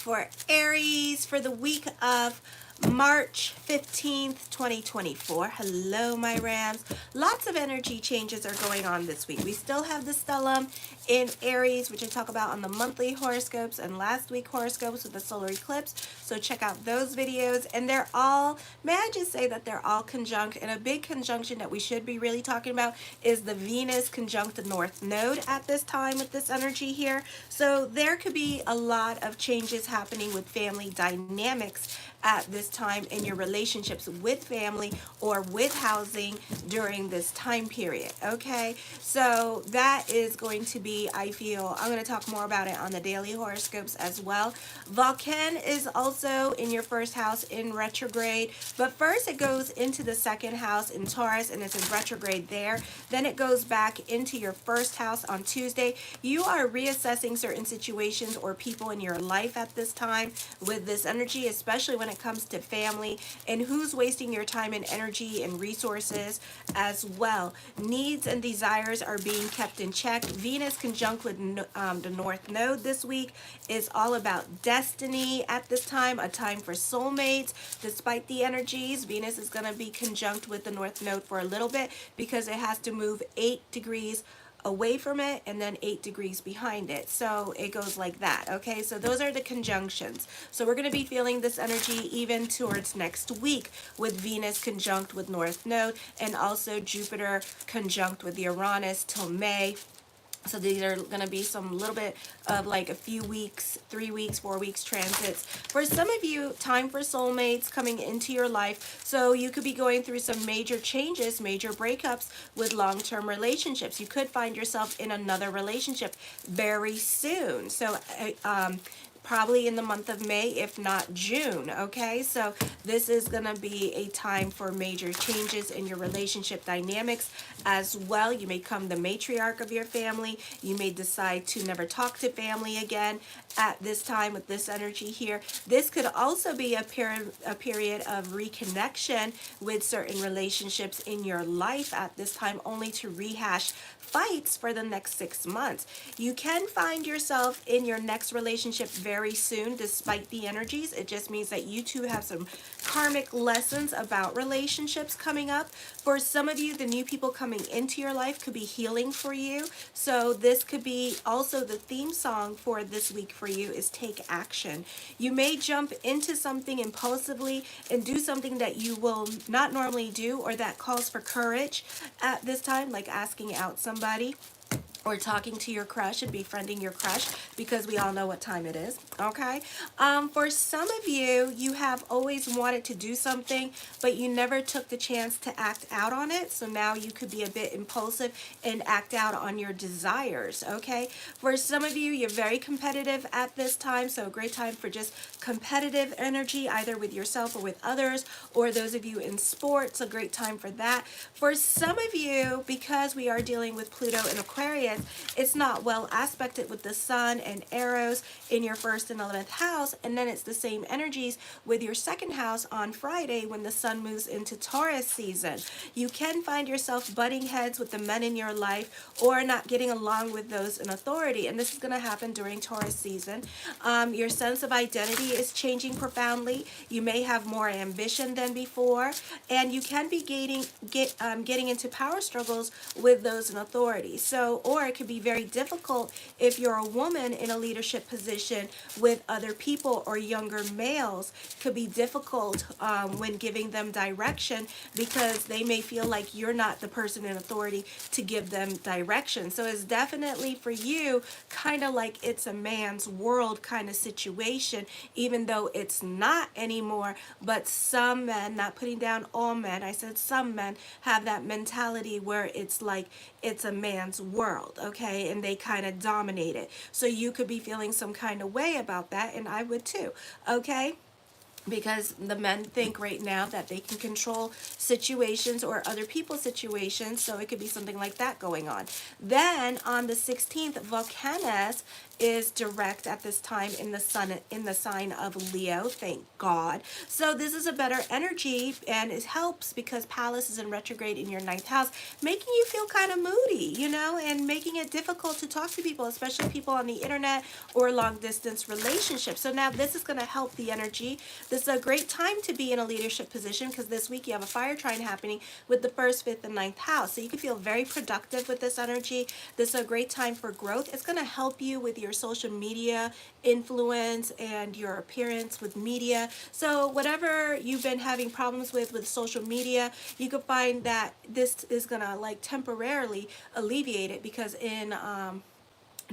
for Aries for the week of March 15th, 2024. Hello, my Rams. Lots of energy changes are going on this week. We still have the stellium in Aries, which I talk about on the monthly horoscopes and last week horoscopes with the solar eclipse. So check out those videos. And they're all, may I just say that they're all conjunct. And a big conjunction that we should be really talking about is the Venus conjunct the North Node at this time with this energy here. So there could be a lot of changes happening with family dynamics at this time in your relationships with family or with housing during this time period. Okay, so that is going to be, I feel, I'm going to talk more about it on the daily horoscopes as well. Vulcan is also in your first house in retrograde, but first it goes into the second house in Taurus and it's in retrograde there. Then it goes back into your first house on Tuesday. You are reassessing certain situations or people in your life at this time with this energy, especially when it comes to family and who's wasting your time and energy and resources as well. Needs and desires are being kept in check. Venus conjunct with the North Node this week is all about destiny at this time, a time for soulmates. Despite the energies, Venus is going to be conjunct with the North Node for a little bit because it has to move 8 degrees away from it and then 8 degrees behind it. So it goes like that. Okay, so those are the conjunctions. So we're going to be feeling this energy even towards next week with Venus conjunct with North Node and also Jupiter conjunct with Uranus till May. So these are going to be some little bit of like a few weeks, 3 weeks, 4 weeks transits. For some of you, time for soulmates coming into your life. So you could be going through some major changes, major breakups with long-term relationships. You could find yourself in another relationship very soon. So probably in the month of May, if not June. Okay, so this is going to be a time for major changes in your relationship dynamics as well. You may become the matriarch of your family. You may decide to never talk to family again at this time with this energy here. This could also be a period of reconnection with certain relationships in your life at this time, only to rehash fights for the next 6 months. You can find yourself in your next relationship very soon despite the energies. It just means that you two have some karmic lessons about relationships coming up. For some of you, the new people coming into your life could be healing for you. So this could be also the theme song for this week for you is take action. You may jump into something impulsively and do something that you will not normally do or that calls for courage at this time, like asking out somebody or talking to your crush and befriending your crush, because we all know what time it is. Okay, for some of you, you have always wanted to do something but you never took the chance to act out on it, so now you could be a bit impulsive and act out on your desires. Okay, for some of you, you're very competitive at this time, so a great time for just competitive energy, either with yourself or with others, or those of you in sports, a great time for that. For some of you, because we are dealing with Pluto and Aquarius, it's not well aspected with the Sun and Eros in your 1st and 11th house, and then it's the same energies with your 2nd house on Friday when the Sun moves into Taurus season. You can find yourself butting heads with the men in your life or not getting along with those in authority, and this is going to happen during Taurus season. Your sense of identity is changing profoundly. You may have more ambition than before, and you can be getting into power struggles with those in authority. So, or it could be very difficult if you're a woman in a leadership position with other people or younger males. It could be difficult when giving them direction because they may feel like you're not the person in authority to give them direction. So it's definitely for you kind of like it's a man's world kind of situation, even though it's not anymore. But some men, not putting down all men, I said some men have that mentality where it's like it's a man's world, okay, and they kind of dominate it. So you could be feeling some kind of way about that, and I would too, okay? Because the men think right now that they can control situations or other people's situations, so it could be something like that going on. Then on the 16th, Vulcanus is direct at this time in the sun, in the sign of Leo, thank God. So this is a better energy, and it helps because Pallas is in retrograde in your ninth house, making you feel kind of moody, you know, and making it difficult to talk to people, especially people on the internet or long distance relationships. So now this is going to help the energy. This is a great time to be in a leadership position because this week you have a fire trine happening with the first, fifth, and ninth house. So you can feel very productive with this energy. This is a great time for growth. It's going to help you with your social media influence and your appearance with media. So whatever you've been having problems with social media, you could find that this is going to like temporarily alleviate it because in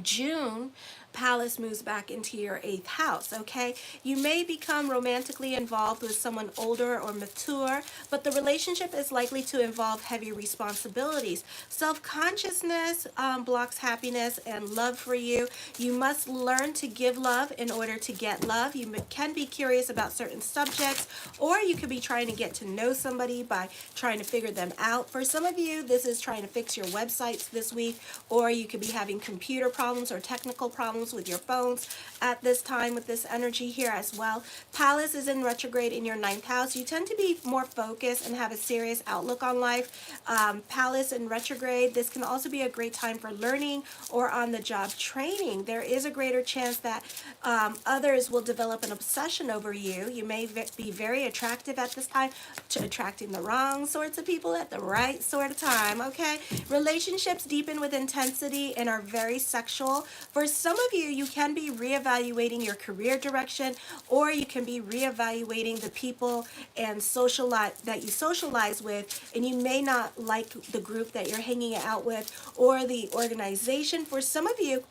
June, Pallas moves back into your 8th house, okay? You may become romantically involved with someone older or mature, but the relationship is likely to involve heavy responsibilities. Self-consciousness blocks happiness and love for you. You must learn to give love in order to get love. You can be curious about certain subjects, or you could be trying to get to know somebody by trying to figure them out. For some of you, this is trying to fix your websites this week, or you could be having computer problems or technical problems with your phones at this time with this energy here as well. Pallas is in retrograde in your ninth house. You tend to be more focused and have a serious outlook on life. Pallas in retrograde, this can also be a great time for learning or on-the-job training. There is a greater chance that others will develop an obsession over you. You may be very attractive at this time, to attracting the wrong sorts of people at the right sort of time, okay? Relationships deepen with intensity and are very sexual. For some of you, you can be reevaluating your career direction, or you can be reevaluating the people and that you socialize with, and you may not like the group that you're hanging out with or the organization. For some of you,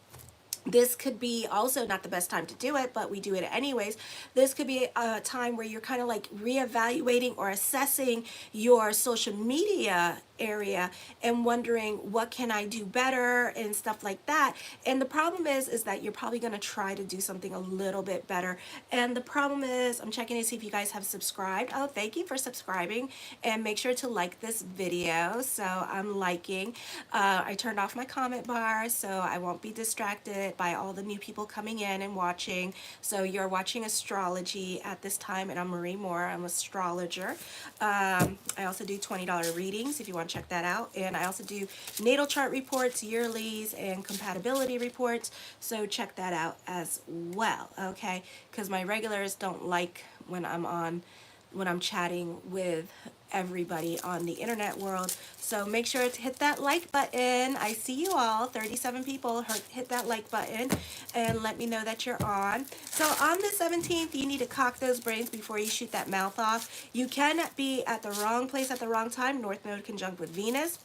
this could be also not the best time to do it, but we do it anyways. This could be a time where you're kind of like reevaluating or assessing your social media area and wondering what can I do better and stuff like that. And the problem is that you're probably going to try to do something a little bit better. And the problem is, I'm checking to see if you guys have subscribed. Oh, thank you for subscribing, and make sure to like this video. So I'm liking. I turned off my comment bar so I won't be distracted by all the new people coming in and watching. So you're watching astrology at this time, and I'm Marie Moore. I'm an astrologer. I also do $20 readings if you want to check that out, and I also do natal chart reports, yearlies, and compatibility reports, so check that out as well, okay? Because my regulars don't like when I'm chatting with everybody on the internet world. So make sure to hit that like button. I see you all, 37 people. Hit that like button and let me know that you're on. So on the 17th, you need to cock those brains before you shoot that mouth off. You can be at the wrong place at the wrong time, North Node conjunct with Venus,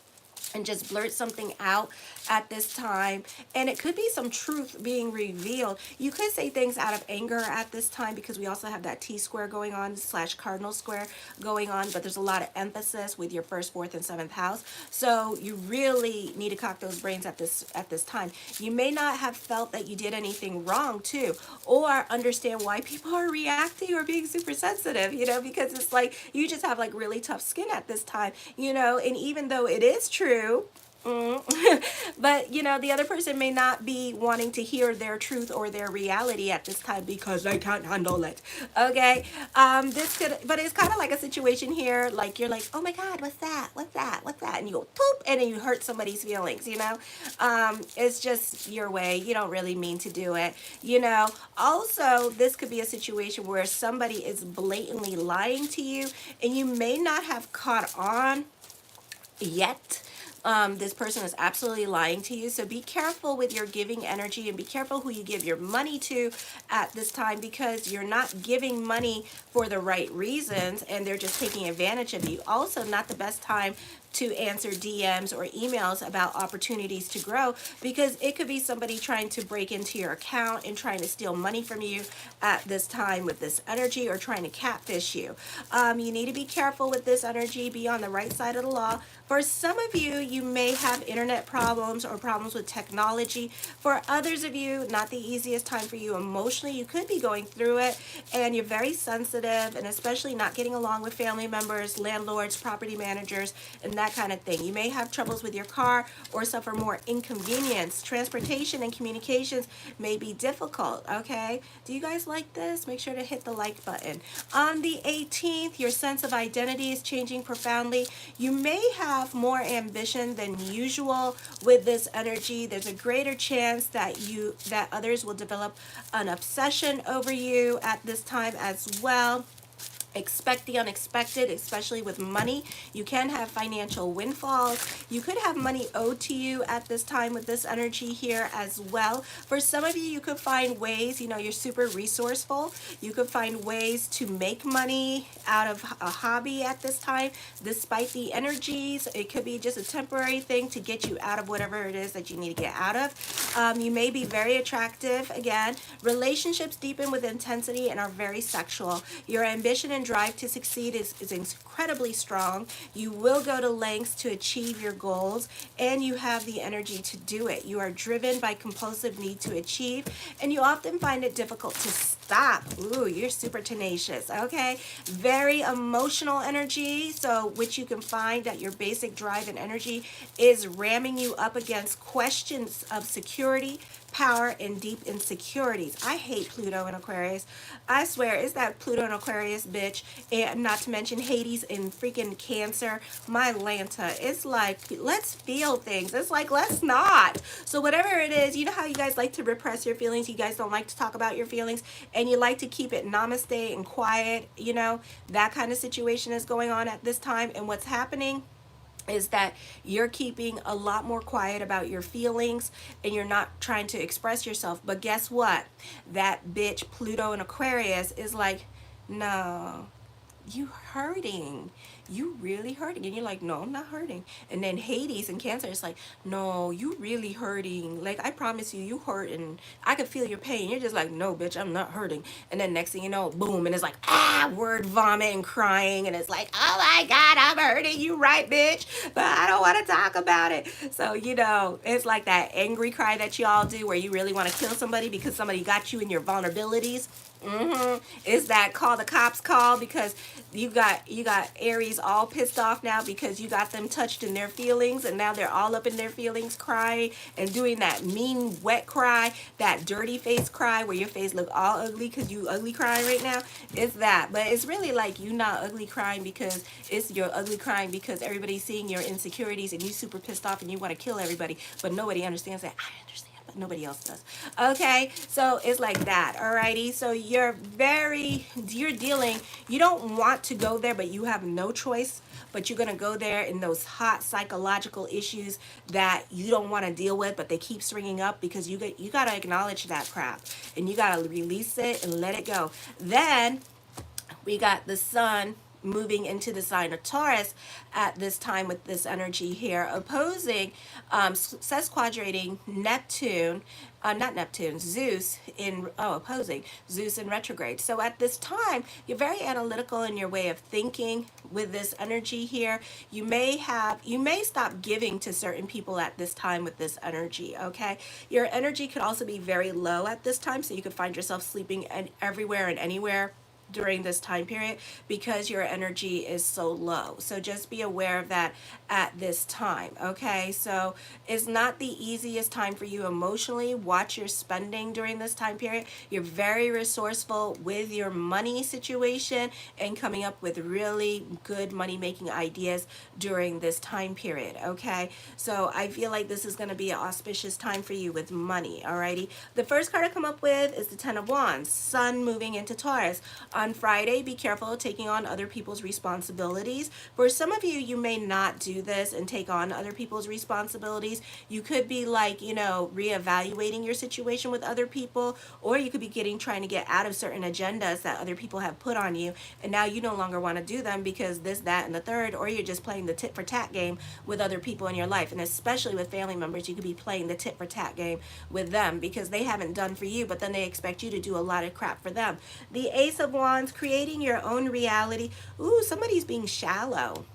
and just blurt something out at this time, and it could be some truth being revealed. You could say things out of anger at this time because we also have that T-square going on / cardinal square going on, but there's a lot of emphasis with your first, fourth, and seventh house. So you really need to cock those brains at this time. You may not have felt that you did anything wrong too, or understand why people are reacting or being super sensitive, you know, because it's like you just have like really tough skin at this time, you know. And even though it is true, but you know, the other person may not be wanting to hear their truth or their reality at this time because they can't handle it, okay? But it's kind of like a situation here, like you're like, oh my god, what's that, and you go poop, and then you hurt somebody's feelings, you know. It's just your way, you don't really mean to do it, you know. Also, this could be a situation where somebody is blatantly lying to you and you may not have caught on yet. This person is absolutely lying to you, so be careful with your giving energy, and be careful who you give your money to at this time, because you're not giving money for the right reasons and they're just taking advantage of you. Also, not the best time to answer DMs or emails about opportunities to grow, because it could be somebody trying to break into your account and trying to steal money from you at this time with this energy, or trying to catfish you. You need to be careful with this energy, be on the right side of the law. For some of you, you may have internet problems or problems with technology. For others of you, not the easiest time for you emotionally. You could be going through it and you're very sensitive, and especially not getting along with family members, landlords, property managers, and that kind of thing. You may have troubles with your car or suffer more inconvenience. Transportation and communications may be difficult, okay? Do you guys like this? Make sure to hit the like button. On the 18th, your sense of identity is changing profoundly. You may have more ambition than usual with this energy. There's a greater chance that others will develop an obsession over you at this time as well. Expect the unexpected, especially with money. You can have financial windfalls. You could have money owed to you at this time with this energy here as well. For some of you, you could find ways, you know, you're super resourceful. You could find ways to make money out of a hobby at this time, despite the energies. It could be just a temporary thing to get you out of whatever it is that you need to get out of. You may be very attractive. Again, relationships deepen with intensity and are very sexual. Your ambition and drive to succeed is incredibly strong. You will go to lengths to achieve your goals, and you have the energy to do it. You are driven by compulsive need to achieve, and you often find it difficult to stop. Ooh, you're super tenacious, okay? Very emotional energy, so which you can find that your basic drive and energy is ramming you up against questions of security, power, and deep insecurities. I hate Pluto in Aquarius. I swear, it's that Pluto in Aquarius bitch, and not to mention Hades in freaking Cancer. My Lanta. It's like, let's feel things. It's like, let's not. So whatever it is, you know how you guys like to repress your feelings? You guys don't like to talk about your feelings, and you like to keep it namaste and quiet, you know? That kind of situation is going on at this time, and what's happening is that you're keeping a lot more quiet about your feelings, and you're not trying to express yourself. But guess what? That bitch Pluto in Aquarius is like, no, you hurting. You really hurting. And you're like, no, I'm not hurting. And then Hades and Cancer is like, no, you really hurting. Like, I promise you, you hurting. I could feel your pain. You're just like, no, bitch, I'm not hurting. And then next thing you know, boom, and it's like, word vomit and crying. And it's like, oh my God, I'm hurting. You right, bitch. But I don't want to talk about it. So, you know, it's like that angry cry that you all do where you really want to kill somebody because somebody got you in your vulnerabilities. Is that call the cops call because you got Aries all pissed off now because you got them touched in their feelings, and now they're all up in their feelings crying and doing that mean wet cry, that dirty face cry where your face look all ugly because you ugly crying right now. It's that, but it's really like you not ugly crying because it's your ugly crying because everybody's seeing your insecurities and you super pissed off and you want to kill everybody, but nobody understands that. I understand, but nobody else does. Okay, so it's like that. Alrighty, so you're dealing, you don't want to go there, but you have no choice, but you're gonna go there in those hot psychological issues that you don't want to deal with, but they keep stringing up because you gotta acknowledge that crap and you gotta release it and let it go. Then we got the sun moving into the sign of Taurus at this time with this energy here, opposing, sesquadrating Neptune, not Neptune, Zeus in, opposing Zeus in retrograde. So at this time, you're very analytical in your way of thinking with this energy here. You may stop giving to certain people at this time with this energy, okay? Your energy could also be very low at this time, so you could find yourself sleeping everywhere and anywhere during this time period because your energy is so low. So just be aware of that at this time, okay? So it's not the easiest time for you emotionally. Watch your spending during this time period. You're very resourceful with your money situation and coming up with really good money-making ideas during this time period, okay? So I feel like this is going to be an auspicious time for you with money, alrighty? The first card I come up with is the Ten of Wands, Sun moving into Taurus. On Friday, be careful taking on other people's responsibilities. For some of you, you may not do this and take on other people's responsibilities. You could be like, you know, reevaluating your situation with other people, or you could be trying to get out of certain agendas that other people have put on you, and now you no longer want to do them because this, that, and the third, or you're just playing the tit for tat game with other people in your life. And especially with family members, you could be playing the tit for tat game with them because they haven't done for you, but then they expect you to do a lot of crap for them. The Ace of Wands, creating your own reality. Ooh, somebody's being shallow.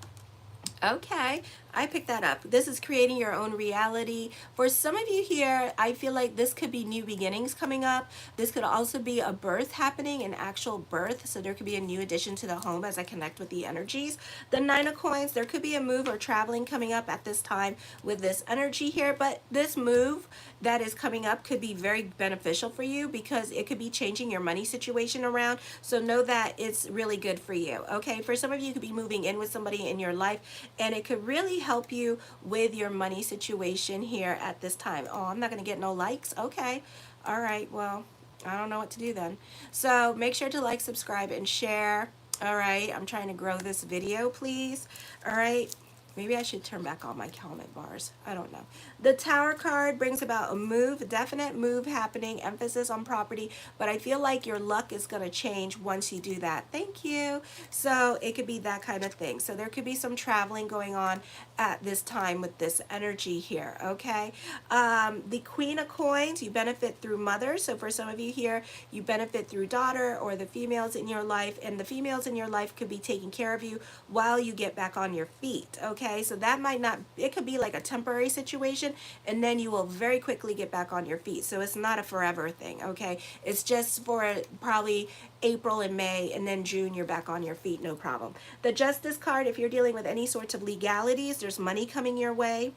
Okay, I picked that up. This is creating your own reality. For some of you here, I feel like this could be new beginnings coming up. This could also be a birth happening, an actual birth. So there could be a new addition to the home as I connect with the energies. The Nine of Coins, there could be a move or traveling coming up at this time with this energy here. But this move that is coming up could be very beneficial for you because it could be changing your money situation around. So know that it's really good for you. Okay, for some of you, you could be moving in with somebody in your life, and it could really help you with your money situation here at this time. Oh, I'm not going to get no likes. Okay, all right, well, I don't know what to do then. So make sure to like, subscribe, and share. All right, I'm trying to grow this video, please. All right, maybe I should turn back on my comment bars. I don't know. The Tower card brings about a move, a definite move happening, emphasis on property, but I feel like your luck is going to change once you do that. Thank you. So it could be that kind of thing. So there could be some traveling going on at this time with this energy here, okay? The Queen of Coins, you benefit through mother. So for some of you here, you benefit through daughter or the females in your life, and the females in your life could be taking care of you while you get back on your feet, okay? So that might not, it could be like a temporary situation, and then you will very quickly get back on your feet. So it's not a forever thing, okay? It's just for probably April and May, and then June you're back on your feet, no problem. The Justice card, if you're dealing with any sorts of legalities, there's money coming your way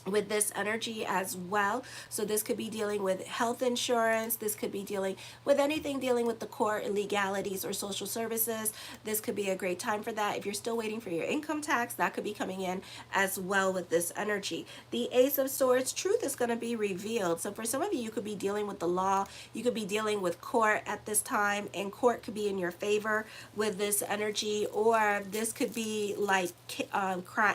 with this energy as well. So this could be dealing with health insurance. This could be dealing with anything dealing with the court, legalities, or social services. This could be a great time for that. If you're still waiting for your income tax, that could be coming in as well with this energy. The Ace of Swords, truth is going to be revealed. So for some of you, you could be dealing with the law. You could be dealing with court at this time, and court could be in your favor with this energy, or this could be like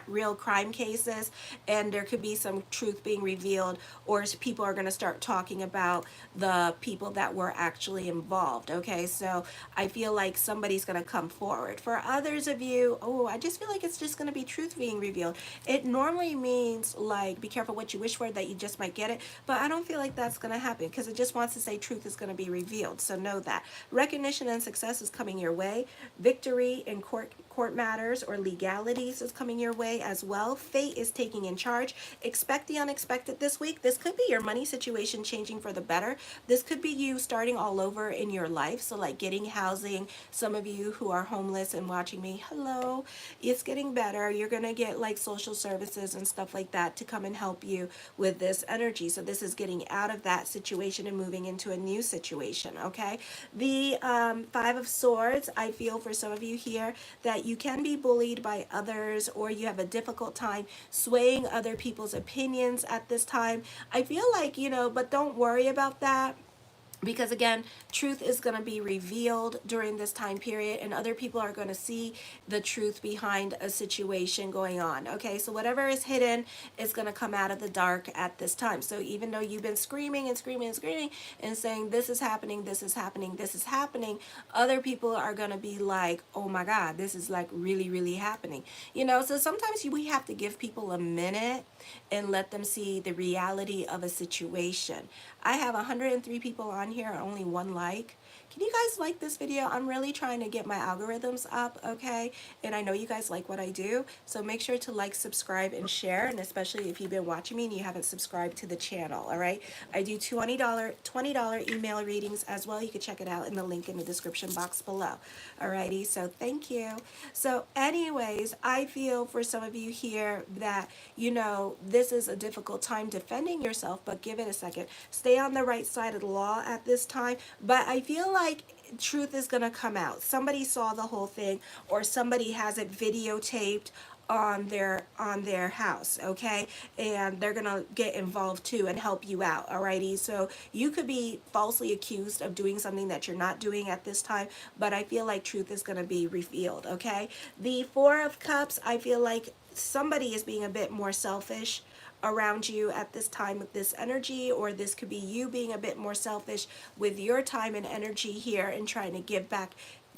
real crime cases, and there could be some truth being revealed, or people are going to start talking about the people that were actually involved. Okay, so I feel like somebody's going to come forward. For others of you, oh, I just feel like it's just going to be truth being revealed. It normally means like be careful what you wish for, that you just might get it, but I don't feel like that's going to happen because it just wants to say truth is going to be revealed. So know that recognition and success is coming your way. Victory in court matters or legalities is coming your way as well. Fate is taking in charge. Expect the unexpected this week. This could be your money situation changing for the better. This could be you starting all over in your life. So like getting housing. Some of you who are homeless and watching me, hello, it's getting better. You're going to get like social services and stuff like that to come and help you with this energy. So this is getting out of that situation and moving into a new situation, okay? The Five of Swords, I feel for some of you here that you can be bullied by others, or you have a difficult time swaying other people's opinions at this time. I feel like, you know, but don't worry about that. Because again, truth is going to be revealed during this time period, and other people are going to see the truth behind a situation going on. Okay, so whatever is hidden is going to come out of the dark at this time. So even though you've been screaming and screaming and screaming and saying this is happening, this is happening, this is happening, other people are going to be like, oh my God, this is like really, really happening. You know, so sometimes we have to give people a minute and let them see the reality of a situation. I have 103 people on here, only one like. Can you guys like this video? I'm really trying to get my algorithms up, okay? And I know you guys like what I do, so make sure to like, subscribe, and share, and especially if you've been watching me and you haven't subscribed to the channel, all right? I do $20 email readings as well. You can check it out in the link in the description box below, alrighty? So thank you. So anyways, I feel for some of you here that, you know, this is a difficult time defending yourself, but give it a second. Stay on the right side of the law at this time, but I feel like truth is going to come out. Somebody saw the whole thing, or somebody has it videotaped on their house, okay? And they're gonna get involved too and help you out, alrighty? So you could be falsely accused of doing something that you're not doing at this time, but I feel like truth is gonna be revealed, okay? The Four of Cups, I feel like somebody is being a bit more selfish around you at this time with this energy, or this could be you being a bit more selfish with your time and energy here and trying to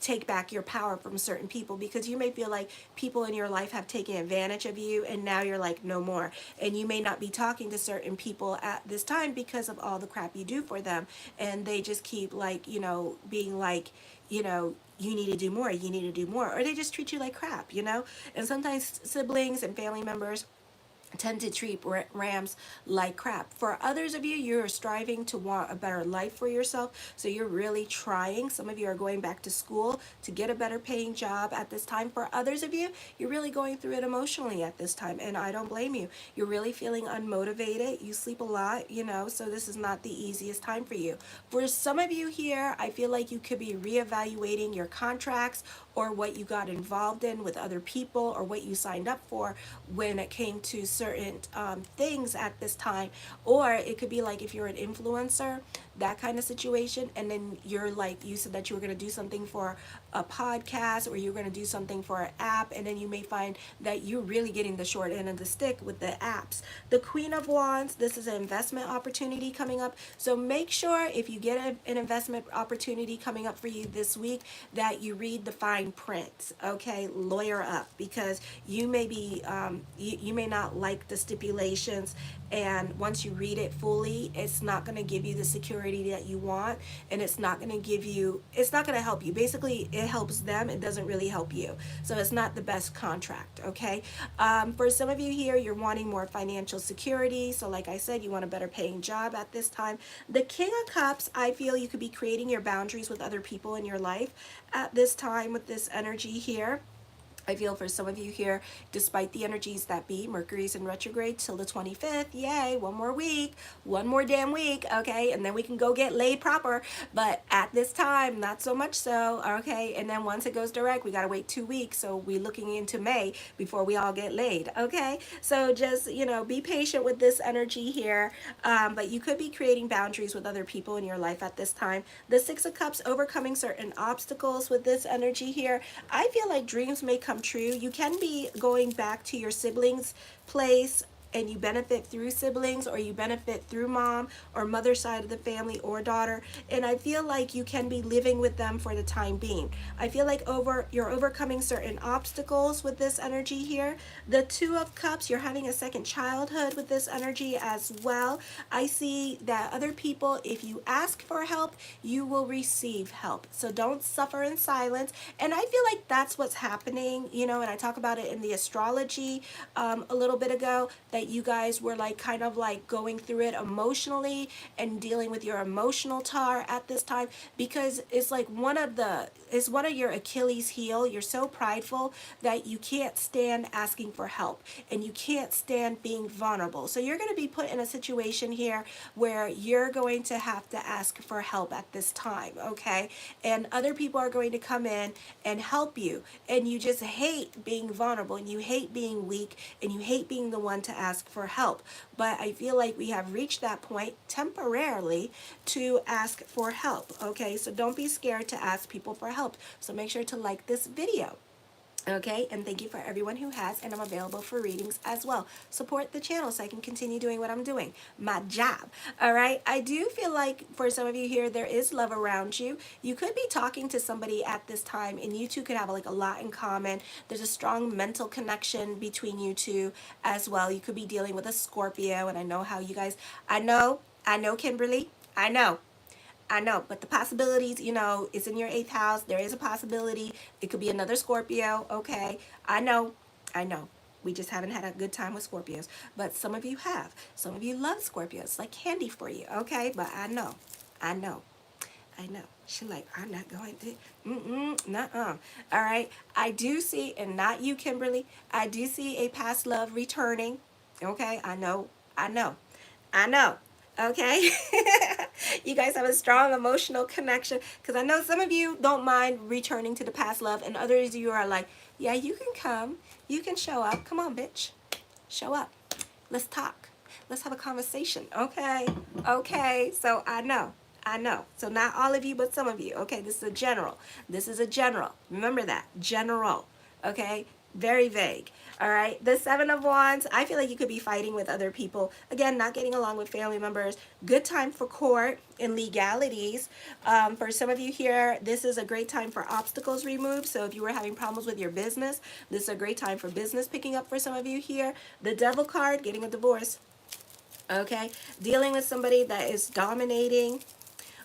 take back your power from certain people, because you may feel like people in your life have taken advantage of you, and now you're like no more, and you may not be talking to certain people at this time because of all the crap you do for them, and they just keep like, you know, being like, you know, you need to do more, you need to do more, or they just treat you like crap, you know. And sometimes siblings and family members tend to treat rams like crap. For others of you, you're striving to want a better life for yourself, so you're really trying. Some of you are going back to school to get a better paying job at this time. For others of you, you're really going through it emotionally at this time, and I don't blame you. You're really feeling unmotivated. You sleep a lot, you know, so this is not the easiest time for you. For some of you here, I feel like you could be reevaluating your contracts or what you got involved in with other people, or what you signed up for when it came to certain things at this time. Or it could be like if you're an influencer, that kind of situation, and then you're like, you said that you were going to do something for a podcast, or you're going to do something for an app, and then you may find that you're really getting the short end of the stick with the apps. The Queen of Wands, this is an investment opportunity coming up, so make sure if you get an investment opportunity coming up for you this week that you read the fine print. Okay, lawyer up, because you may be you may not like the stipulations, and once you read it fully, it's not going to give you the security that you want, and it's not going to give you, it's not going to help you. Basically, it helps them, it doesn't really help you, so it's not the best contract. Okay, for some of you here, you're wanting more financial security, so like I said, you want a better paying job at this time. The King of Cups, I feel you could be creating your boundaries with other people in your life at this time with this energy here. I feel for some of you here, despite the energies that be, Mercury's in retrograde till the 25th. Yay, one more week, one more damn week, okay? And then we can go get laid proper. But at this time, not so much so, okay? And then once it goes direct, we got to wait 2 weeks. So we're looking into May before we all get laid, okay? So just, you know, be patient with this energy here. But you could be creating boundaries with other people in your life at this time. The Six of Cups, overcoming certain obstacles with this energy here. I feel like dreams may come true. You can be going back to your siblings' place, and you benefit through siblings, or you benefit through mom or mother side of the family or daughter, and I feel like you can be living with them for the time being. I feel like you're overcoming certain obstacles with this energy here. The Two of Cups, you're having a second childhood with this energy as well. I see that other people, if you ask for help, you will receive help, so don't suffer in silence. And I feel like that's what's happening, you know, and I talk about it in the astrology a little bit ago, that you guys were like kind of like going through it emotionally and dealing with your emotional tar at this time, because it's like it's one of your Achilles heel. You're so prideful that you can't stand asking for help, and you can't stand being vulnerable. So you're going to be put in a situation here where you're going to have to ask for help at this time, okay? And other people are going to come in and help you, and you just hate being vulnerable, and you hate being weak, and you hate being the one to ask for help. But I feel like we have reached that point temporarily to ask for help, okay? So don't be scared to ask people for help. So make sure to like this video. Okay, and thank you for everyone who has, and I'm available for readings as well. Support the channel so I can continue doing what I'm doing, my job. All right, I do feel like for some of you here, there is love around you. You could be talking to somebody at this time, and you two could have like a lot in common. There's a strong mental connection between you two as well. You could be dealing with a Scorpio, and I know how you guys, I know, Kimberly, I know, but the possibilities, you know, it's in your 8th house. There is a possibility. It could be another Scorpio, okay? I know. We just haven't had a good time with Scorpios. But some of you have. Some of you love Scorpios. It's like candy for you, okay? But I know. She like, I'm not going to, nuh-uh. All right? I do see, and not you, Kimberly, I do see a past love returning, okay? I know. Okay, you guys have a strong emotional connection, because I know some of you don't mind returning to the past love, and others of you are like, yeah, you can come, you can show up, come on bitch, show up, let's talk, let's have a conversation. Okay, so I know, so not all of you, but some of you. Okay, this is a general, remember that, general. Okay, very vague. All right, the Seven of Wands, I feel like you could be fighting with other people. Again, not getting along with family members. Good time for court and legalities. For some of you here, this is a great time for obstacles removed. So if you were having problems with your business, this is a great time for business picking up for some of you here. The Devil card, getting a divorce. Okay, dealing with somebody that is dominating,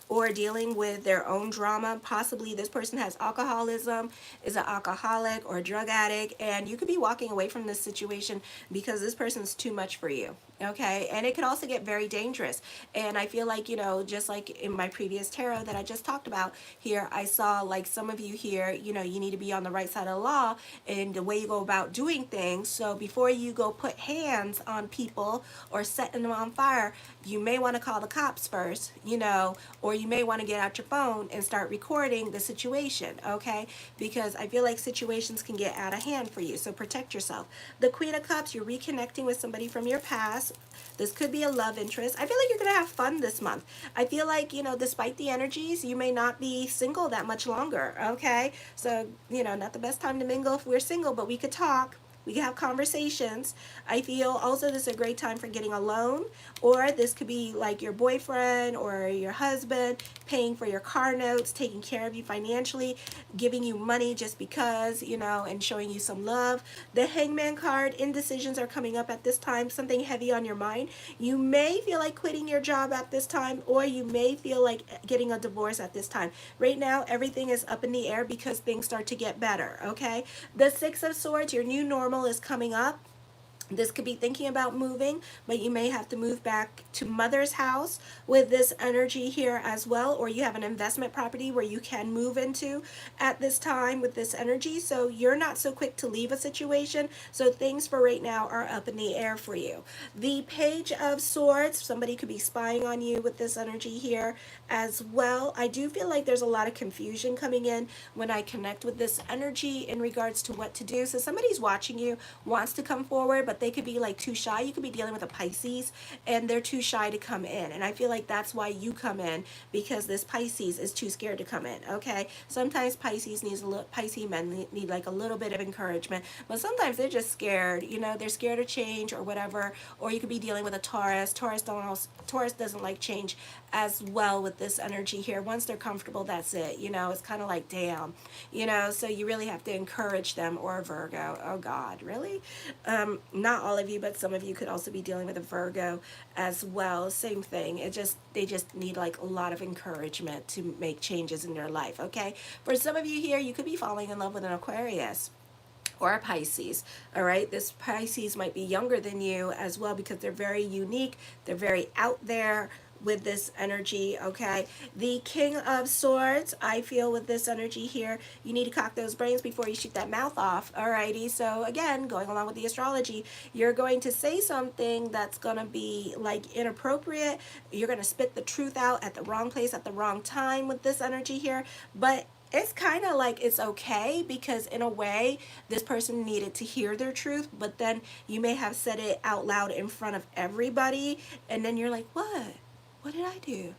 or dealing with their own drama. Possibly this person has alcoholism, is an alcoholic or a drug addict, and you could be walking away from this situation because this person's too much for you. Okay, and it could also get very dangerous. And I feel like, you know, just like in my previous tarot that I just talked about here, I saw like some of you here, you know, you need to be on the right side of the law in the way you go about doing things. So before you go put hands on people or setting them on fire, you may want to call the cops first, you know, or you may want to get out your phone and start recording the situation, okay? Because I feel like situations can get out of hand for you, so protect yourself. The Queen of Cups, you're reconnecting with somebody from your past. This could be a love interest. I feel like you're going to have fun this month. I feel like, you know, despite the energies, you may not be single that much longer, okay? So, you know, not the best time to mingle if we're single, but we could talk. We can have conversations. I feel also this is a great time for getting a loan, or this could be like your boyfriend or your husband paying for your car notes, taking care of you financially, giving you money just because, you know, and showing you some love. The Hangman card, indecisions are coming up at this time, something heavy on your mind. You may feel like quitting your job at this time, or you may feel like getting a divorce at this time. Right now, everything is up in the air because things start to get better, okay? The Six of Swords, your new normal is coming up. This could be thinking about moving, but you may have to move back to mother's house with this energy here as well, or you have an investment property where you can move into at this time with this energy. So you're not so quick to leave a situation. So things for right now are up in the air for you. The Page of Swords, somebody could be spying on you with this energy here as well. I do feel like there's a lot of confusion coming in when I connect with this energy in regards to what to do. So somebody's watching you, wants to come forward, but they could be like too shy. You could be dealing with a Pisces and they're too shy to come in. And I feel like that's why you come in, because this Pisces is too scared to come in. Okay. Sometimes Pisces men need like a little bit of encouragement, but sometimes they're just scared. You know, they're scared of change or whatever. Or you could be dealing with a Taurus. Taurus doesn't like change as well with this energy here. Once they're comfortable, that's it. You know, it's kind of like, damn, you know, so you really have to encourage them. Or a Virgo. Oh God, really? Not all of you, but some of you could also be dealing with a Virgo as well. Same thing. They just need like a lot of encouragement to make changes in their life. Okay. For some of you here, you could be falling in love with an Aquarius or a Pisces. All right, this Pisces might be younger than you as well, because they're very unique, they're very out there with this energy. Okay, the King of Swords, I feel with this energy here, you need to cock those brains before you shoot that mouth off. Alrighty, so again, going along with the astrology, you're going to say something that's going to be like inappropriate. You're going to spit the truth out at the wrong place at the wrong time with this energy here, but it's kind of like it's okay, because in a way this person needed to hear their truth, but then you may have said it out loud in front of everybody, and then you're like, what did I do?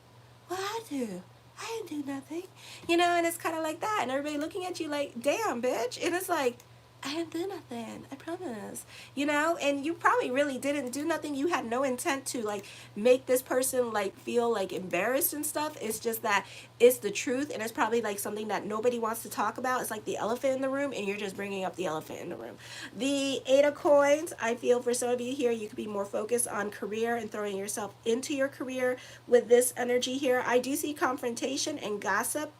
What did I do? I didn't do nothing, you know. And it's kind of like that, and everybody looking at you like, damn bitch. And it's like, I didn't do nothing, I promise, you know. And you probably really didn't do nothing. You had no intent to like make this person like feel like embarrassed and stuff. It's just that it's the truth, and it's probably like something that nobody wants to talk about. It's like the elephant in the room, and you're just bringing up the elephant in the room. The Eight of Coins, I feel for some of you here, you could be more focused on career and throwing yourself into your career with this energy here. I do see confrontation and gossip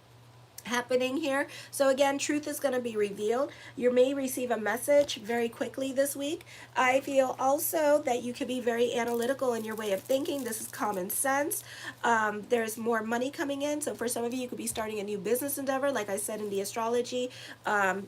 happening here. So again, truth is going to be revealed. You may receive a message very quickly this week. I feel also that you could be very analytical in your way of thinking. This is common sense. There's more money coming in. So for some of you, you could be starting a new business endeavor. Like I said in the astrology,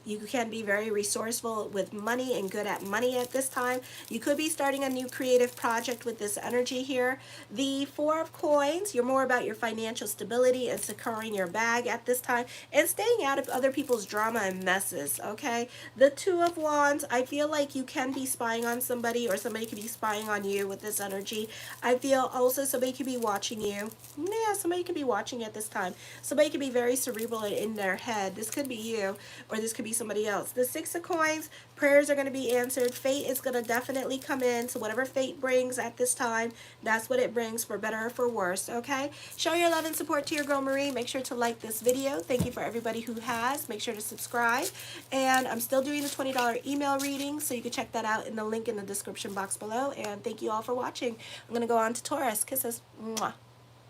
you can be very resourceful with money and good at money at this time. You could be starting a new creative project with this energy here. The Four of Coins, you're more about your financial stability and securing your bag at this time, and staying out of other people's drama and messes. Okay, the Two of Wands, I feel like you can be spying on somebody, or somebody could be spying on you with this energy. I feel also somebody could be watching you. Yeah, somebody could be watching at this time. Somebody could be very cerebral in their head. This could be you, or this could be somebody else. The Six of Coins, prayers are going to be answered. Fate is going to definitely come in. So whatever fate brings at this time, that's what it brings, for better or for worse. Okay, show your love and support to your girl Marie. Make sure to like this video. Thank you for everybody who has. Make sure to subscribe. And I'm still doing the $20 email reading, so you can check that out in the link in the description box below. And thank you all for watching. I'm going to go on to Taurus. Kisses. Mwah.